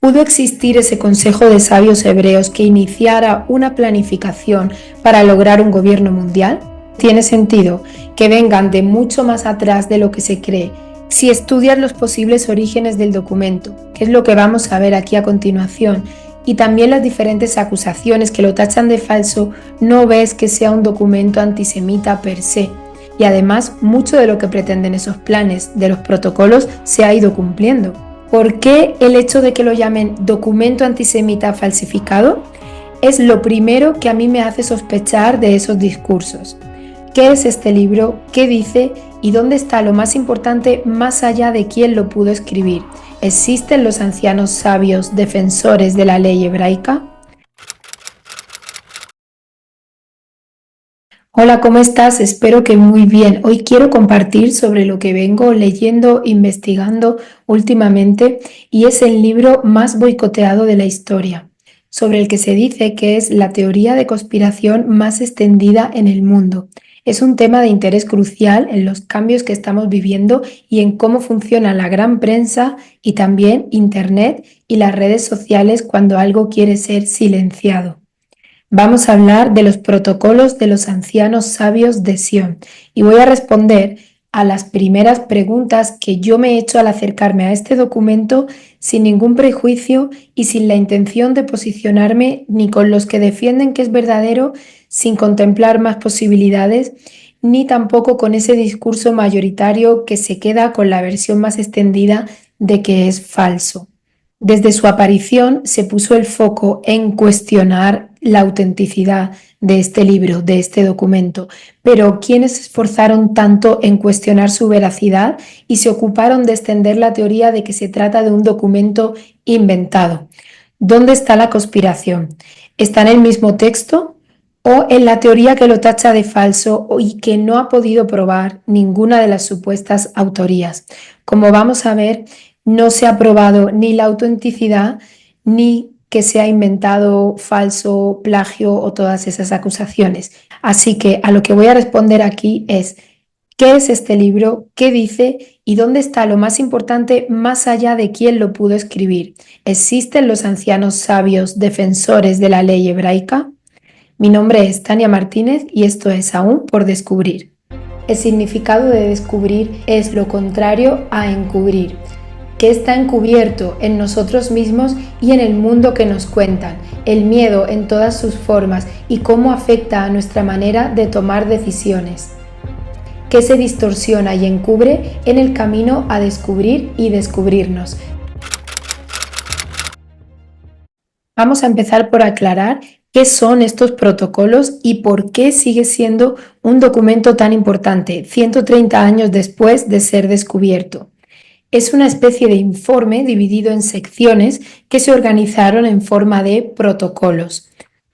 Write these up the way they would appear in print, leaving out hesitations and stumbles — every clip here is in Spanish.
¿Pudo existir ese consejo de sabios hebreos que iniciara una planificación para lograr un gobierno mundial? Tiene sentido que vengan de mucho más atrás de lo que se cree si estudias los posibles orígenes del documento, que es lo que vamos a ver aquí a continuación, y también las diferentes acusaciones que lo tachan de falso. No ves que sea un documento antisemita per se, y además mucho de lo que pretenden esos planes de los protocolos se ha ido cumpliendo. ¿Por qué el hecho de que lo llamen documento antisemita falsificado? Es lo primero que a mí me hace sospechar de esos discursos. ¿Qué es este libro? ¿Qué dice? ¿Y dónde está lo más importante más allá de quién lo pudo escribir? ¿Existen los ancianos sabios defensores de la ley hebraica? Hola, ¿cómo estás? Espero que muy bien. Hoy quiero compartir sobre lo que vengo leyendo, investigando últimamente, y es el libro más boicoteado de la historia, sobre el que se dice que es la teoría de conspiración más extendida en el mundo. Es un tema de interés crucial en los cambios que estamos viviendo y en cómo funciona la gran prensa y también Internet y las redes sociales cuando algo quiere ser silenciado. Vamos a hablar de los protocolos de los ancianos sabios de Sión y voy a responder a las primeras preguntas que yo me he hecho al acercarme a este documento sin ningún prejuicio y sin la intención de posicionarme ni con los que defienden que es verdadero sin contemplar más posibilidades, ni tampoco con ese discurso mayoritario que se queda con la versión más extendida de que es falso. Desde su aparición se puso el foco en cuestionar la autenticidad de este libro, de este documento, pero ¿quiénes se esforzaron tanto en cuestionar su veracidad y se ocuparon de extender la teoría de que se trata de un documento inventado? ¿Dónde está la conspiración? ¿Está en el mismo texto o en la teoría que lo tacha de falso y que no ha podido probar ninguna de las supuestas autorías? Como vamos a ver, no se ha probado ni la autenticidad ni que se ha inventado falso, plagio o todas esas acusaciones. Así que a lo que voy a responder aquí es: ¿qué es este libro? ¿Qué dice? ¿Y dónde está lo más importante más allá de quién lo pudo escribir? ¿Existen los ancianos sabios defensores de la ley hebraica? Mi nombre es Tania Martínez y esto es Aún por descubrir. El significado de descubrir es lo contrario a encubrir, que está encubierto en nosotros mismos y en el mundo que nos cuentan, el miedo en todas sus formas y cómo afecta a nuestra manera de tomar decisiones, que se distorsiona y encubre en el camino a descubrir y descubrirnos. Vamos a empezar por aclarar qué son estos protocolos y por qué sigue siendo un documento tan importante 130 años después de ser descubierto. Es una especie de informe dividido en secciones que se organizaron en forma de protocolos,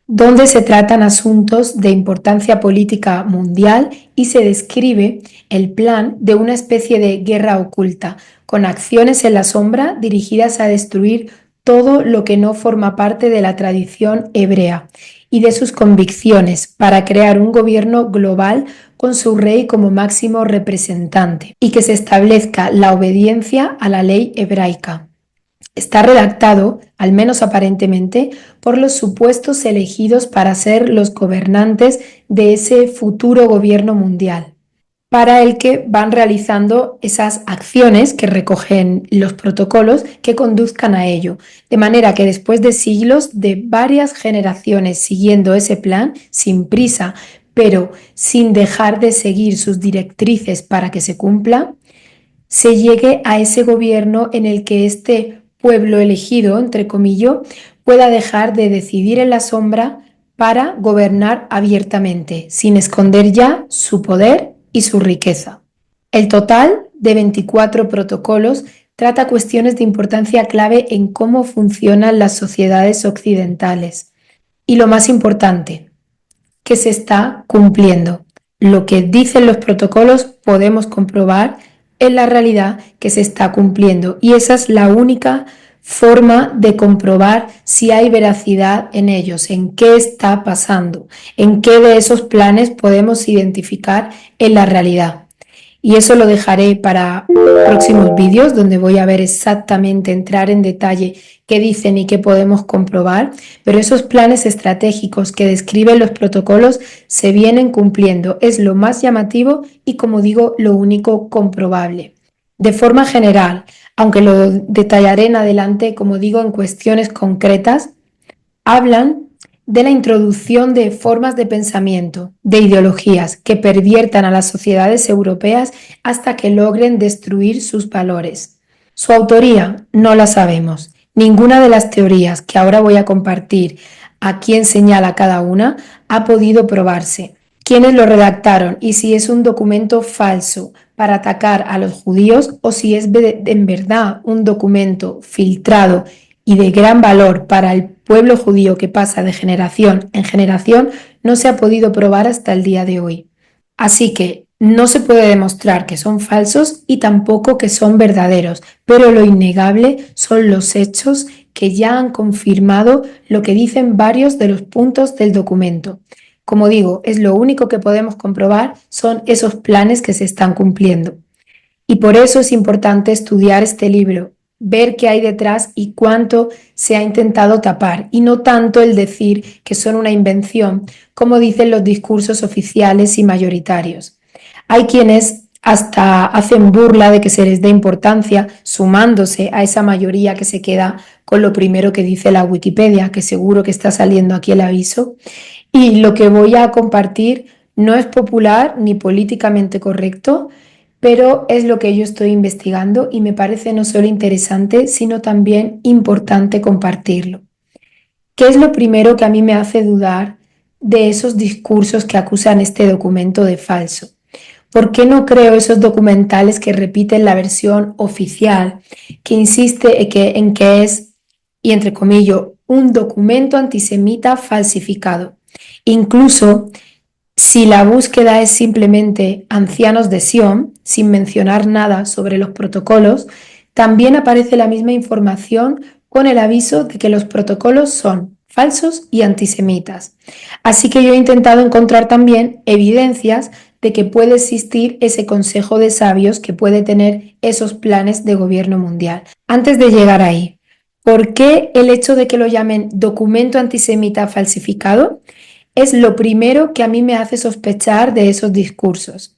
donde se tratan asuntos de importancia política mundial y se describe el plan de una especie de guerra oculta, con acciones en la sombra dirigidas a destruir todo lo que no forma parte de la tradición hebrea y de sus convicciones para crear un gobierno global con su rey como máximo representante y que se establezca la obediencia a la ley hebraica. Está redactado, al menos aparentemente, por los supuestos elegidos para ser los gobernantes de ese futuro gobierno mundial, para el que van realizando esas acciones que recogen los protocolos que conduzcan a ello. De manera que después de siglos de varias generaciones siguiendo ese plan, sin prisa, pero sin dejar de seguir sus directrices para que se cumpla, se llegue a ese gobierno en el que este pueblo elegido, entre comillas, pueda dejar de decidir en la sombra para gobernar abiertamente, sin esconder ya su poder y su riqueza. El total de 24 protocolos trata cuestiones de importancia clave en cómo funcionan las sociedades occidentales. Y lo más importante, que se está cumpliendo. Lo que dicen los protocolos podemos comprobar en la realidad que se está cumpliendo, y esa es la única forma de comprobar si hay veracidad en ellos, en qué está pasando, en qué de esos planes podemos identificar en la realidad. y eso lo dejaré para próximos vídeos donde voy a ver exactamente, entrar en detalle qué dicen y qué podemos comprobar, pero esos planes estratégicos que describen los protocolos se vienen cumpliendo. Es lo más llamativo y, como digo, lo único comprobable. De forma general, aunque lo detallaré en adelante, como digo, en cuestiones concretas, hablan de la introducción de formas de pensamiento, de ideologías que perviertan a las sociedades europeas hasta que logren destruir sus valores. Su autoría no la sabemos. Ninguna de las teorías que ahora voy a compartir, a quién señala cada una, ha podido probarse. Quiénes lo redactaron y si es un documento falso para atacar a los judíos o si es en verdad un documento filtrado y de gran valor para el pueblo judío que pasa de generación en generación, no se ha podido probar hasta el día de hoy. Así que no se puede demostrar que son falsos y tampoco que son verdaderos, pero lo innegable son los hechos que ya han confirmado lo que dicen varios de los puntos del documento. Como digo, es lo único que podemos comprobar, son esos planes que se están cumpliendo. Y por eso es importante estudiar este libro, ver qué hay detrás y cuánto se ha intentado tapar, y no tanto el decir que son una invención, como dicen los discursos oficiales y mayoritarios. Hay quienes hasta hacen burla de que se les dé importancia, sumándose a esa mayoría que se queda con lo primero que dice la Wikipedia, que seguro que está saliendo aquí el aviso. Y lo que voy a compartir no es popular ni políticamente correcto, pero es lo que yo estoy investigando y me parece no solo interesante, sino también importante compartirlo. ¿Qué es lo primero que a mí me hace dudar de esos discursos que acusan este documento de falso? ¿Por qué no creo esos documentales que repiten la versión oficial, que insiste en que es, y entre comillas, un documento antisemita falsificado? Incluso si la búsqueda es simplemente ancianos de Sion, sin mencionar nada sobre los protocolos, también aparece la misma información con el aviso de que los protocolos son falsos y antisemitas. Así que yo he intentado encontrar también evidencias de que puede existir ese consejo de sabios que puede tener esos planes de gobierno mundial. Antes de llegar ahí, ¿por qué el hecho de que lo llamen documento antisemita falsificado? Es lo primero que a mí me hace sospechar de esos discursos.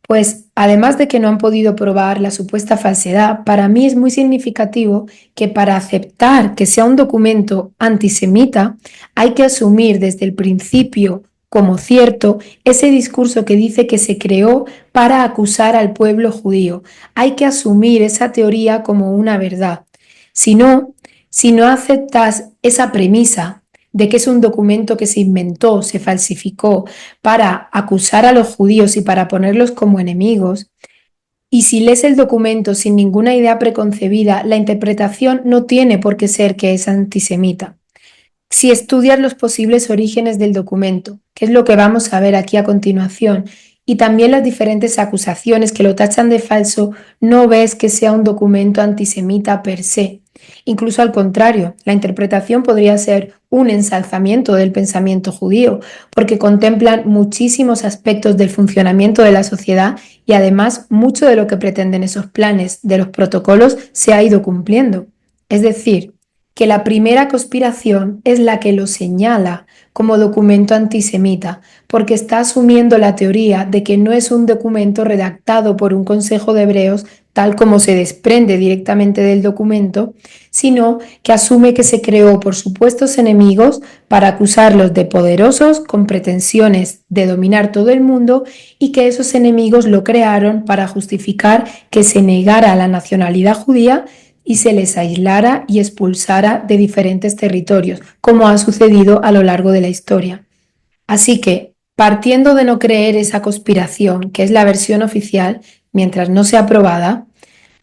Pues además de que no han podido probar la supuesta falsedad, para mí es muy significativo que para aceptar que sea un documento antisemita hay que asumir desde el principio como cierto ese discurso que dice que se creó para acusar al pueblo judío. Hay que asumir esa teoría como una verdad. Si no, si no aceptas esa premisa de que es un documento que se inventó, se falsificó para acusar a los judíos y para ponerlos como enemigos, y si lees el documento sin ninguna idea preconcebida, la interpretación no tiene por qué ser que es antisemita. Si estudias los posibles orígenes del documento, que es lo que vamos a ver aquí a continuación, y también las diferentes acusaciones que lo tachan de falso, no ves que sea un documento antisemita per se. Incluso al contrario, la interpretación podría ser un ensalzamiento del pensamiento judío, porque contemplan muchísimos aspectos del funcionamiento de la sociedad y además mucho de lo que pretenden esos planes de los protocolos se ha ido cumpliendo. Es decir, que la primera conspiración es la que lo señala como documento antisemita, porque está asumiendo la teoría de que no es un documento redactado por un consejo de hebreos, tal como se desprende directamente del documento, sino que asume que se creó por supuestos enemigos para acusarlos de poderosos con pretensiones de dominar todo el mundo y que esos enemigos lo crearon para justificar que se negara la nacionalidad judía y se les aislara y expulsara de diferentes territorios, como ha sucedido a lo largo de la historia. Así que, partiendo de no creer esa conspiración, que es la versión oficial, mientras no sea probada,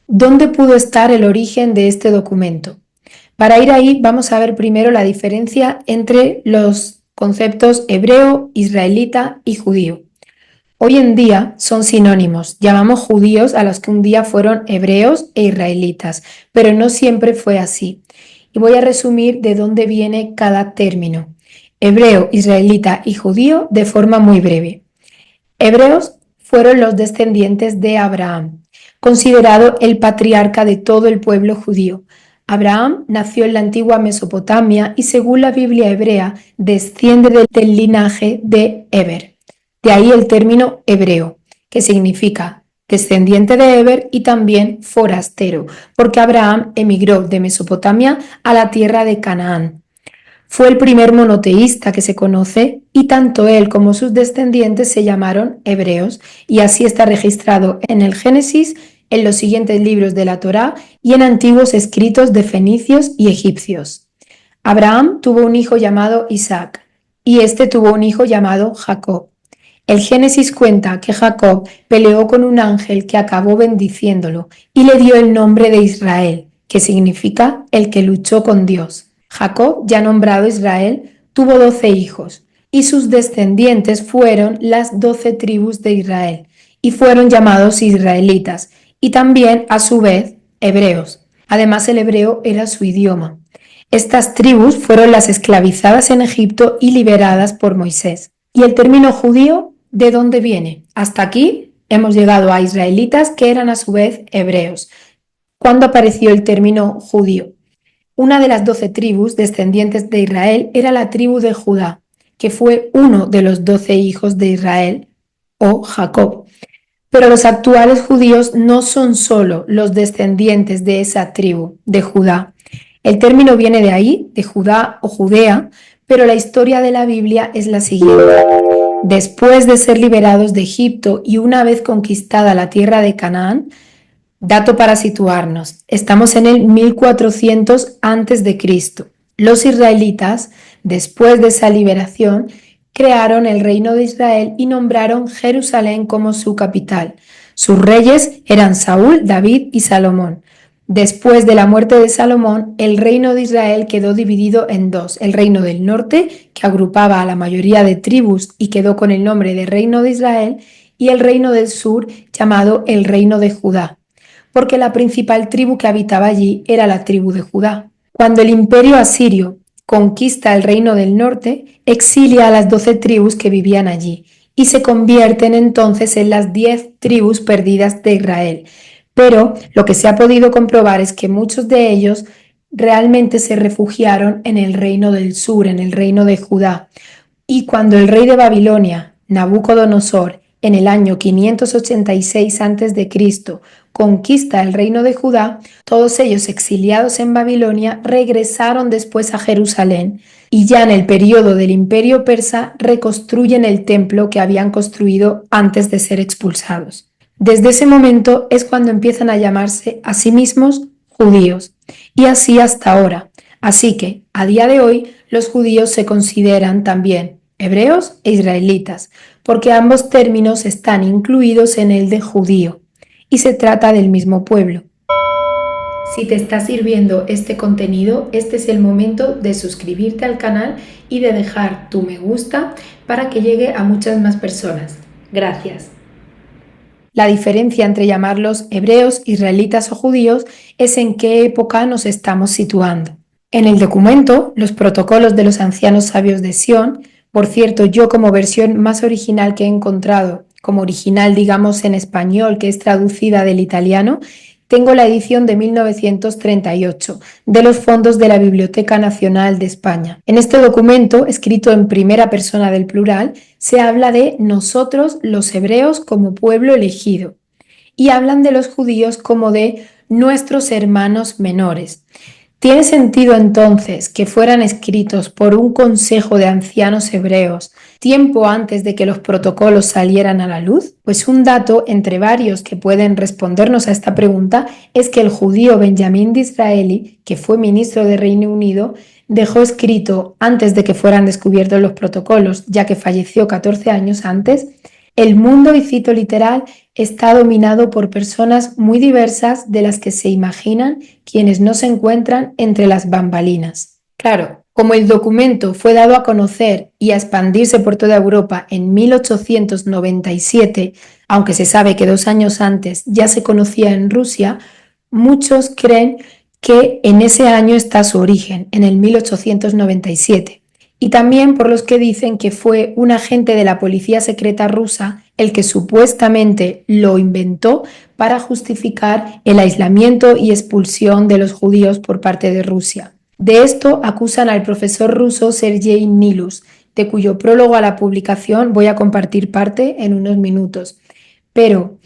¿dónde pudo estar el origen de este documento? Para ir ahí, vamos a ver primero la diferencia entre los conceptos hebreo, israelita y judío. Hoy en día son sinónimos, llamamos judíos a los que un día fueron hebreos e israelitas, pero no siempre fue así. Y voy a resumir de dónde viene cada término. Hebreo, israelita y judío de forma muy breve. Hebreos fueron los descendientes de Abraham, considerado el patriarca de todo el pueblo judío. Abraham nació en la antigua Mesopotamia y según la Biblia hebrea desciende del linaje de Heber. De ahí el término hebreo, que significa descendiente de Heber y también forastero, porque Abraham emigró de Mesopotamia a la tierra de Canaán. Fue el primer monoteísta que se conoce y tanto él como sus descendientes se llamaron hebreos, y así está registrado en el Génesis, en los siguientes libros de la Torá y en antiguos escritos de fenicios y egipcios. Abraham tuvo un hijo llamado Isaac y este tuvo un hijo llamado Jacob. El Génesis cuenta que Jacob peleó con un ángel que acabó bendiciéndolo y le dio el nombre de Israel, que significa el que luchó con Dios. Jacob, ya nombrado Israel, tuvo 12 hijos y sus descendientes fueron las 12 tribus de Israel y fueron llamados israelitas y también a su vez hebreos. Además el hebreo era su idioma. Estas tribus fueron las esclavizadas en Egipto y liberadas por Moisés. ¿Y el término judío de dónde viene? Hasta aquí hemos llegado a israelitas que eran a su vez hebreos. ¿Cuándo apareció el término judío? Una de las 12 tribus descendientes de Israel era la tribu de Judá, que fue uno de los 12 hijos de Israel, o Jacob. Pero los actuales judíos no son solo los descendientes de esa tribu, de Judá. El término viene de ahí, de Judá o Judea, pero la historia de la Biblia es la siguiente. Después de ser liberados de Egipto y una vez conquistada la tierra de Canaán, dato para situarnos, estamos en el 1400 a.C. Los israelitas, después de esa liberación, crearon el reino de Israel y nombraron Jerusalén como su capital. Sus reyes eran Saúl, David y Salomón. Después de la muerte de Salomón, el reino de Israel quedó dividido en dos: el reino del norte, que agrupaba a la mayoría de tribus y quedó con el nombre de reino de Israel, y el reino del sur, llamado el reino de Judá, porque la principal tribu que habitaba allí era la tribu de Judá. Cuando el imperio asirio conquista el reino del norte, exilia a las 12 tribus que vivían allí y se convierten entonces en las 10 tribus perdidas de Israel. Pero lo que se ha podido comprobar es que muchos de ellos realmente se refugiaron en el reino del sur, en el reino de Judá. Y cuando el rey de Babilonia, Nabucodonosor, en el año 586 a.C., conquista el reino de Judá, todos ellos exiliados en Babilonia regresaron después a Jerusalén y ya en el periodo del imperio persa reconstruyen el templo que habían construido antes de ser expulsados. Desde ese momento es cuando empiezan a llamarse a sí mismos judíos, y así hasta ahora. Así que, a día de hoy, los judíos se consideran también hebreos e israelitas, porque ambos términos están incluidos en el de judío, y se trata del mismo pueblo. Si te está sirviendo este contenido, este es el momento de suscribirte al canal y de dejar tu me gusta para que llegue a muchas más personas. Gracias. La diferencia entre llamarlos hebreos, israelitas o judíos es en qué época nos estamos situando. En el documento, los protocolos de los ancianos sabios de Sión, por cierto, yo como versión más original que he encontrado, como original digamos en español, que es traducida del italiano, tengo la edición de 1938 de los fondos de la Biblioteca Nacional de España. En este documento, escrito en primera persona del plural, se habla de nosotros los hebreos como pueblo elegido y hablan de los judíos como de nuestros hermanos menores. ¿Tiene sentido entonces que fueran escritos por un consejo de ancianos hebreos tiempo antes de que los protocolos salieran a la luz? Pues un dato entre varios que pueden respondernos a esta pregunta es que el judío Benjamín Disraeli, que fue ministro de Reino Unido, dejó escrito antes de que fueran descubiertos los protocolos, ya que falleció 14 años antes: el mundo, y cito literal, está dominado por personas muy diversas de las que se imaginan quienes no se encuentran entre las bambalinas. Claro, como el documento fue dado a conocer y a expandirse por toda Europa en 1897, aunque se sabe que 2 años antes ya se conocía en Rusia, muchos creen que en ese año está su origen, en el 1897. Y también por los que dicen que fue un agente de la policía secreta rusa el que supuestamente lo inventó para justificar el aislamiento y expulsión de los judíos por parte de Rusia. De esto acusan al profesor ruso Sergei Nilus, de cuyo prólogo a la publicación voy a compartir parte en unos minutos. Pero,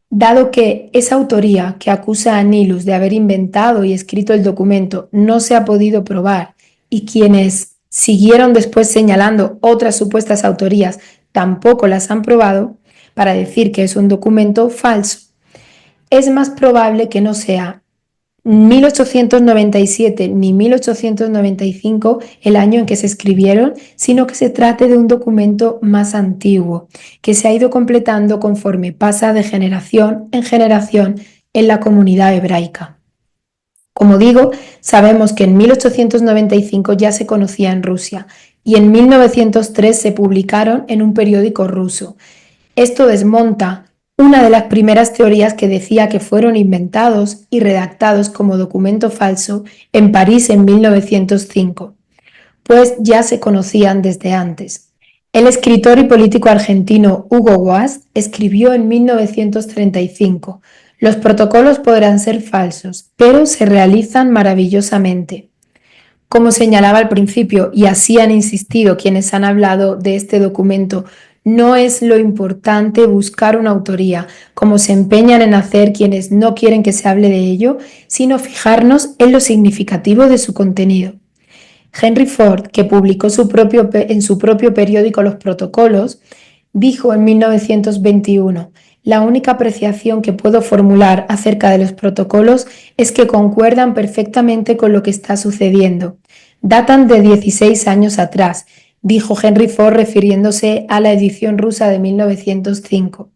dado que esa autoría que acusa a Nilus de haber inventado y escrito el documento no se ha podido probar y quienes siguieron después señalando otras supuestas autorías tampoco las han probado, para decir que es un documento falso, es más probable que no sea 1897 ni 1895 el año en que se escribieron, sino que se trate de un documento más antiguo, que se ha ido completando conforme pasa de generación en la comunidad hebraica. Como digo, sabemos que en 1895 ya se conocía en Rusia y en 1903 se publicaron en un periódico ruso. Esto desmonta una de las primeras teorías que decía que fueron inventados y redactados como documento falso en París en 1905, pues ya se conocían desde antes. El escritor y político argentino Hugo Guast escribió en 1935: los protocolos podrán ser falsos, pero se realizan maravillosamente. Como señalaba al principio, y así han insistido quienes han hablado de este documento, no es lo importante buscar una autoría, como se empeñan en hacer quienes no quieren que se hable de ello, sino fijarnos en lo significativo de su contenido. Henry Ford, que publicó en su propio periódico Los Protocolos, dijo en 1921: la única apreciación que puedo formular acerca de los protocolos es que concuerdan perfectamente con lo que está sucediendo. Datan de 16 años atrás, dijo Henry Ford refiriéndose a la edición rusa de 1905.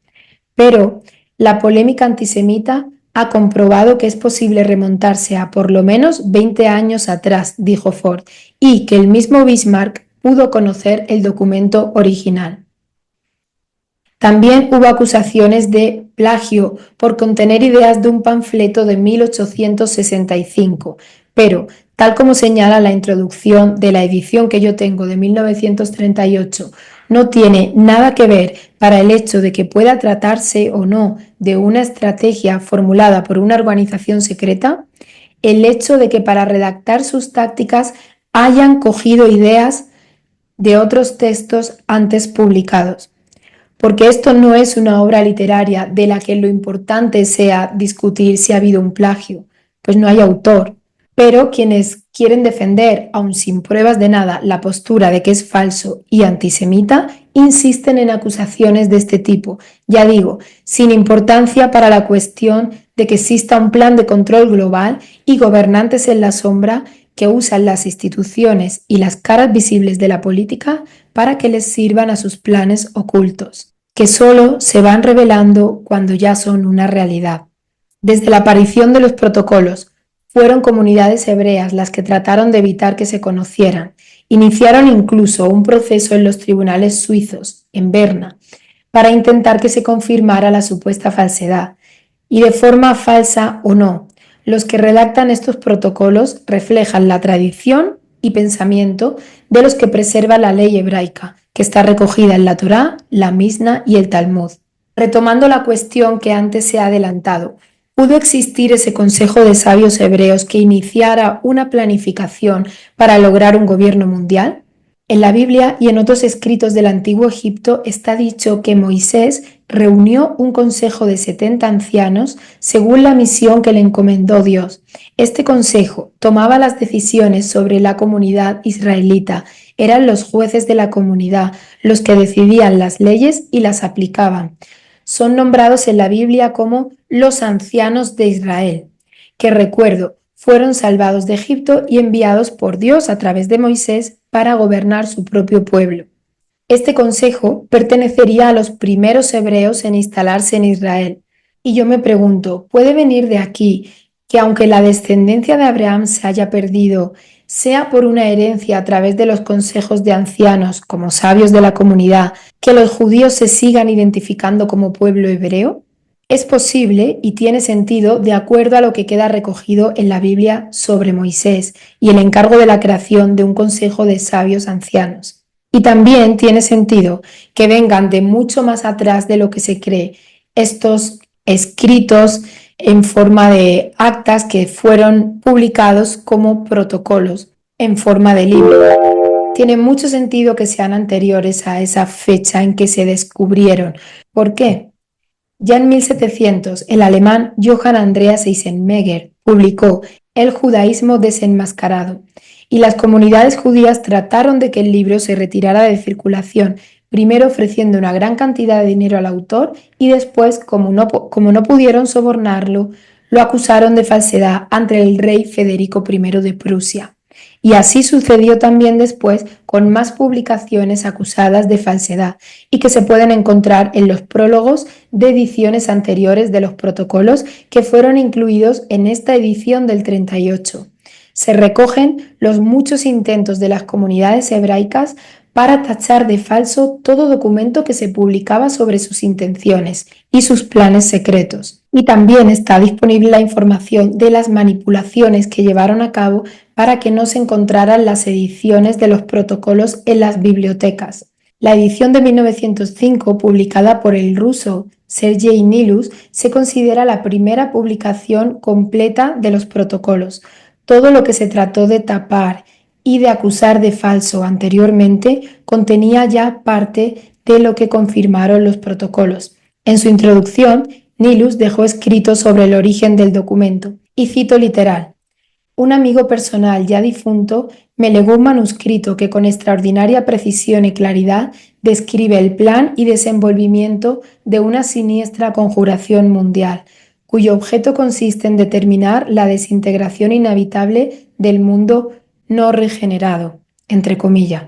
Pero la polémica antisemita ha comprobado que es posible remontarse a por lo menos 20 años atrás, dijo Ford, y que el mismo Bismarck pudo conocer el documento original. También hubo acusaciones de plagio por contener ideas de un panfleto de 1865, pero, tal como señala la introducción de la edición que yo tengo de 1938, no tiene nada que ver para el hecho de que pueda tratarse o no de una estrategia formulada por una organización secreta, el hecho de que para redactar sus tácticas hayan cogido ideas de otros textos antes publicados. Porque esto no es una obra literaria de la que lo importante sea discutir si ha habido un plagio, pues no hay autor. Pero quienes quieren defender, aun sin pruebas de nada, la postura de que es falso y antisemita, insisten en acusaciones de este tipo, ya digo, sin importancia para la cuestión de que exista un plan de control global y gobernantes en la sombra que usan las instituciones y las caras visibles de la política para que les sirvan a sus planes ocultos, que solo se van revelando cuando ya son una realidad. Desde la aparición de los protocolos, fueron comunidades hebreas las que trataron de evitar que se conocieran. Iniciaron incluso un proceso en los tribunales suizos, en Berna, para intentar que se confirmara la supuesta falsedad. Y de forma falsa o no, los que redactan estos protocolos reflejan la tradición y pensamiento de los que preserva la ley hebraica, que está recogida en la Torá, la Misna y el Talmud. Retomando la cuestión que antes se ha adelantado, ¿pudo existir ese consejo de sabios hebreos que iniciara una planificación para lograr un gobierno mundial? En la Biblia y en otros escritos del Antiguo Egipto está dicho que Moisés reunió un consejo de 70 ancianos según la misión que le encomendó Dios. Este consejo tomaba las decisiones sobre la comunidad israelita. Eran los jueces de la comunidad los que decidían las leyes y las aplicaban. Son nombrados en la Biblia como los ancianos de Israel, que recuerdo, fueron salvados de Egipto y enviados por Dios a través de Moisés para gobernar su propio pueblo. Este consejo pertenecería a los primeros hebreos en instalarse en Israel. Y yo me pregunto, ¿puede venir de aquí que aunque la descendencia de Abraham se haya perdido, sea por una herencia a través de los consejos de ancianos como sabios de la comunidad, que los judíos se sigan identificando como pueblo hebreo? Es posible y tiene sentido de acuerdo a lo que queda recogido en la Biblia sobre Moisés y el encargo de la creación de un consejo de sabios ancianos. Y también tiene sentido que vengan de mucho más atrás de lo que se cree estos escritos en forma de actas que fueron publicados como protocolos en forma de libro. Tiene mucho sentido que sean anteriores a esa fecha en que se descubrieron. ¿Por qué? Ya en 1700, el alemán Johann Andreas Eisenmenger publicó El judaísmo desenmascarado, y las comunidades judías trataron de que el libro se retirara de circulación, primero ofreciendo una gran cantidad de dinero al autor y después, como no pudieron sobornarlo, lo acusaron de falsedad ante el rey Federico I de Prusia. Y así sucedió también después con más publicaciones acusadas de falsedad y que se pueden encontrar en los prólogos de ediciones anteriores de los protocolos que fueron incluidos en esta edición del 38. Se recogen los muchos intentos de las comunidades hebraicas para tachar de falso todo documento que se publicaba sobre sus intenciones y sus planes secretos. Y también está disponible la información de las manipulaciones que llevaron a cabo para que no se encontraran las ediciones de los protocolos en las bibliotecas. La edición de 1905, publicada por el ruso Sergei Nilus, se considera la primera publicación completa de los protocolos. Todo lo que se trató de tapar y de acusar de falso anteriormente contenía ya parte de lo que confirmaron los protocolos. En su introducción, Nilus dejó escrito sobre el origen del documento, y cito literal: un amigo personal ya difunto me legó un manuscrito que con extraordinaria precisión y claridad describe el plan y desenvolvimiento de una siniestra conjuración mundial, cuyo objeto consiste en determinar la desintegración inevitable del mundo no regenerado, entre comillas.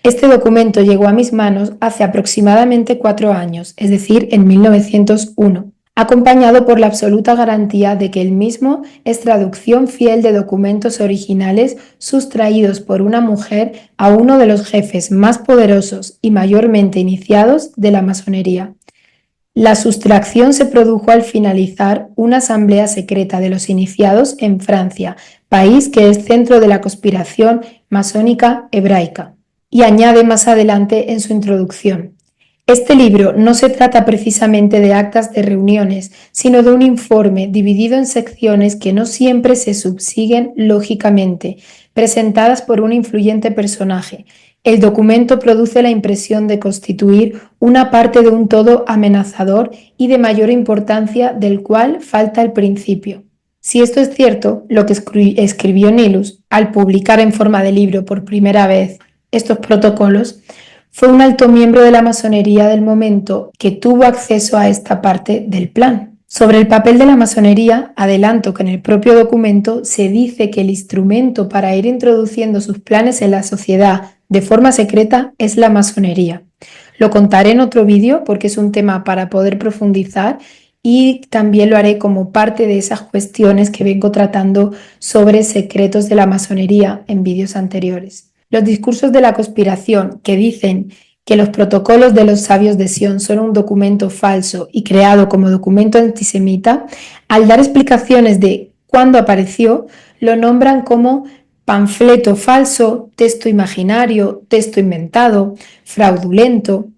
Este documento llegó a mis manos hace aproximadamente 4 años, es decir, en 1901. Acompañado por la absoluta garantía de que el mismo es traducción fiel de documentos originales sustraídos por una mujer a uno de los jefes más poderosos y mayormente iniciados de la masonería. La sustracción se produjo al finalizar una asamblea secreta de los iniciados en Francia, país que es centro de la conspiración masónica hebraica. Y añade más adelante en su introducción: este libro no se trata precisamente de actas de reuniones, sino de un informe dividido en secciones que no siempre se subsiguen lógicamente, presentadas por un influyente personaje. El documento produce la impresión de constituir una parte de un todo amenazador y de mayor importancia del cual falta el principio. Si esto es cierto, lo que escribió Nilus al publicar en forma de libro por primera vez estos protocolos, fue un alto miembro de la masonería del momento que tuvo acceso a esta parte del plan. Sobre el papel de la masonería, adelanto que en el propio documento se dice que el instrumento para ir introduciendo sus planes en la sociedad de forma secreta es la masonería. Lo contaré en otro vídeo porque es un tema para poder profundizar, y también lo haré como parte de esas cuestiones que vengo tratando sobre secretos de la masonería en vídeos anteriores. Los discursos de la conspiración que dicen que los protocolos de los sabios de Sion son un documento falso y creado como documento antisemita, al dar explicaciones de cuándo apareció, lo nombran como panfleto falso, texto imaginario, texto inventado, fraudulento.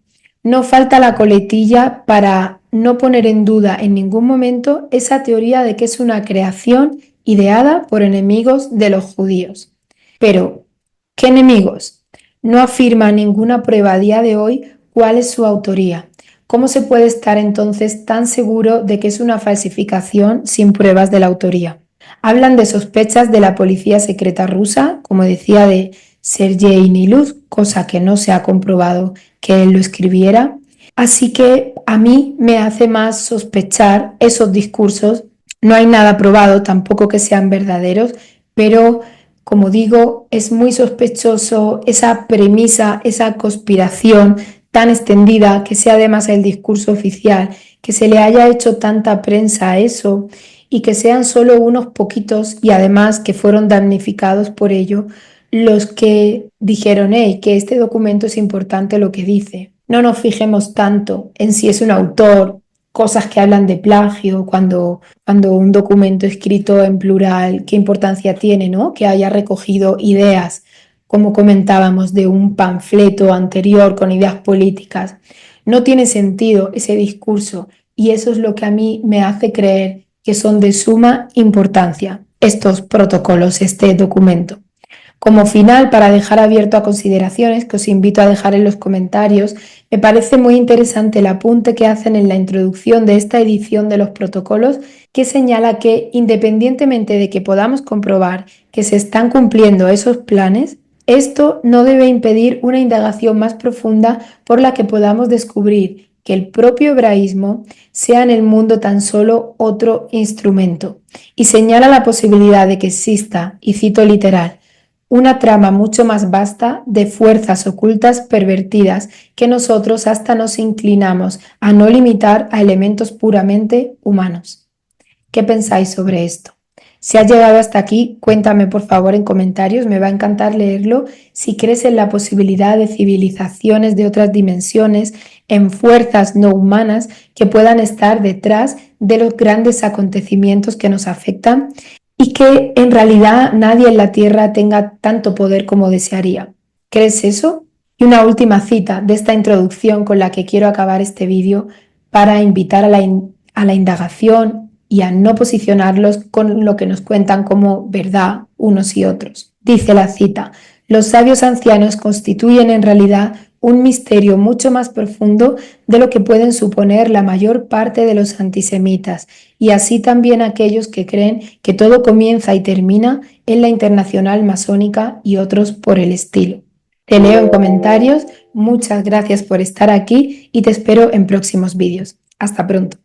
No falta la coletilla para no poner en duda en ningún momento esa teoría de que es una creación ideada por enemigos de los judíos. Pero, ¿qué enemigos? No afirma ninguna prueba a día de hoy cuál es su autoría. ¿Cómo se puede estar entonces tan seguro de que es una falsificación sin pruebas de la autoría? Hablan de sospechas de la policía secreta rusa, como decía, de Sergei Nilus, cosa que no se ha comprobado que él lo escribiera. Así que a mí me hace más sospechar esos discursos. No hay nada probado, tampoco que sean verdaderos, pero como digo, es muy sospechoso esa premisa, esa conspiración tan extendida, que sea además el discurso oficial, que se le haya hecho tanta prensa a eso y que sean solo unos poquitos, y además que fueron damnificados por ello, los que dijeron: hey, que este documento es importante lo que dice. No nos fijemos tanto en si es un autor, cosas que hablan de plagio, cuando un documento escrito en plural, qué importancia tiene, ¿no? Que haya recogido ideas como comentábamos, de un panfleto anterior con ideas políticas. No tiene sentido ese discurso y eso es lo que a mí me hace creer que son de suma importancia estos protocolos, este documento. Como final, para dejar abierto a consideraciones, que os invito a dejar en los comentarios, me parece muy interesante el apunte que hacen en la introducción de esta edición de los protocolos, que señala que independientemente de que podamos comprobar que se están cumpliendo esos planes, esto no debe impedir una indagación más profunda por la que podamos descubrir que el propio hebraísmo sea en el mundo tan solo otro instrumento, y señala la posibilidad de que exista, y cito literal, una trama mucho más vasta de fuerzas ocultas pervertidas que nosotros hasta nos inclinamos a no limitar a elementos puramente humanos. ¿Qué pensáis sobre esto? Si has llegado hasta aquí, cuéntame por favor en comentarios, me va a encantar leerlo. Si crees en la posibilidad de civilizaciones de otras dimensiones, en fuerzas no humanas que puedan estar detrás de los grandes acontecimientos que nos afectan y que en realidad nadie en la Tierra tenga tanto poder como desearía. ¿Crees eso? Y una última cita de esta introducción con la que quiero acabar este vídeo para invitar a la indagación y a no posicionarlos con lo que nos cuentan como verdad unos y otros. Dice la cita, los sabios ancianos constituyen en realidad un misterio mucho más profundo de lo que pueden suponer la mayor parte de los antisemitas, y así también aquellos que creen que todo comienza y termina en la internacional masónica y otros por el estilo. Te leo en comentarios, muchas gracias por estar aquí y te espero en próximos vídeos. Hasta pronto.